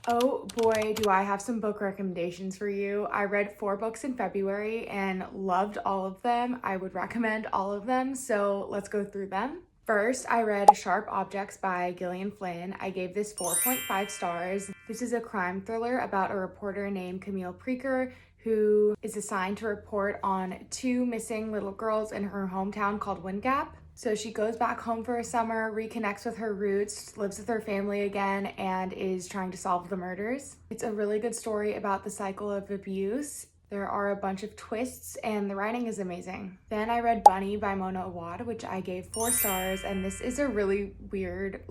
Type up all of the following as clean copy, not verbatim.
Oh boy, do I have some book recommendations for you. I read 4 books in February and loved all of them. I would recommend all of them, so let's go through them. First, I read Sharp Objects by Gillian Flynn. I gave this 4.5 stars. This is a crime thriller about a reporter named Camille Preaker who is assigned to report on 2 missing little girls in her hometown called Wind Gap. So she goes back home for a summer, reconnects with her roots, lives with her family again, and is trying to solve the murders. It's a really good story about the cycle of abuse. There are a bunch of twists and the writing is amazing. Then I read Bunny by Mona Awad, which I gave 4 stars, and this is a really weird,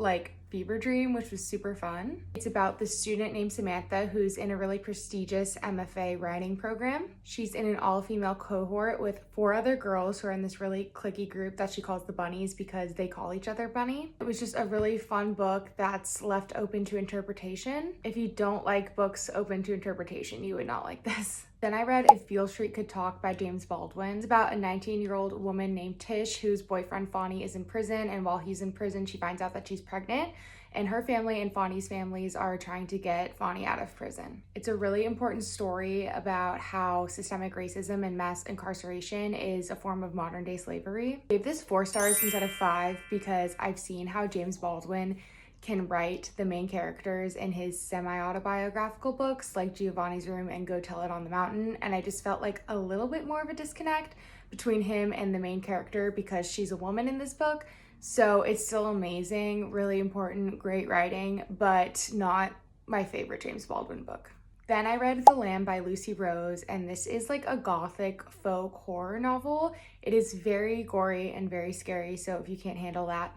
fever dream, which was super fun. It's about this student named Samantha who's in a really prestigious MFA writing program. She's in an all-female cohort with 4 other girls who are in this really cliquey group that she calls the Bunnies because they call each other Bunny. It was just a really fun book that's left open to interpretation. If you don't like books open to interpretation, you would not like this. Then I read If Beale Street Could Talk by James Baldwin. It's about a 19-year-old woman named Tish whose boyfriend Fonnie is in prison, and while he's in prison, she finds out that she's pregnant, and her family and Fonnie's families are trying to get Fonnie out of prison. It's a really important story about how systemic racism and mass incarceration is a form of modern-day slavery. I gave this 4 stars instead of 5 because I've seen how James Baldwin can write the main characters in his semi-autobiographical books like Giovanni's Room and Go Tell It on the Mountain, and I just felt like a little bit more of a disconnect between him and the main character because she's a woman in this book. So it's still amazing, really important, great writing, but not my favorite James Baldwin book. Then I read The Lamb by Lucy Rose, and this is like a gothic folk horror novel. It is very gory and very scary, so if you can't handle that,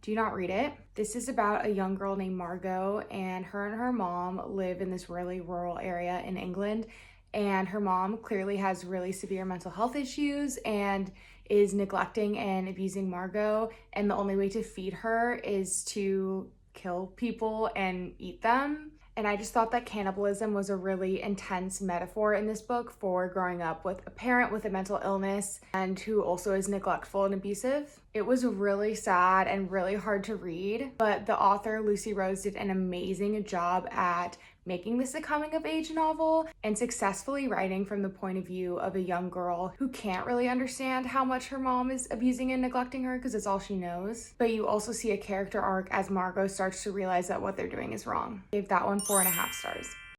do not read it. This is about a young girl named Margot, and her mom live in this really rural area in England, and her mom clearly has really severe mental health issues and is neglecting and abusing Margot, and the only way to feed her is to kill people and eat them. And I just thought that cannibalism was a really intense metaphor in this book for growing up with a parent with a mental illness and who also is neglectful and abusive. It was really sad and really hard to read, but the author, Lucy Rose, did an amazing job at making this a coming-of-age novel and successfully writing from the point of view of a young girl who can't really understand how much her mom is abusing and neglecting her because it's all she knows. But you also see a character arc as Margot starts to realize that what they're doing is wrong. I gave that one 4.5 stars.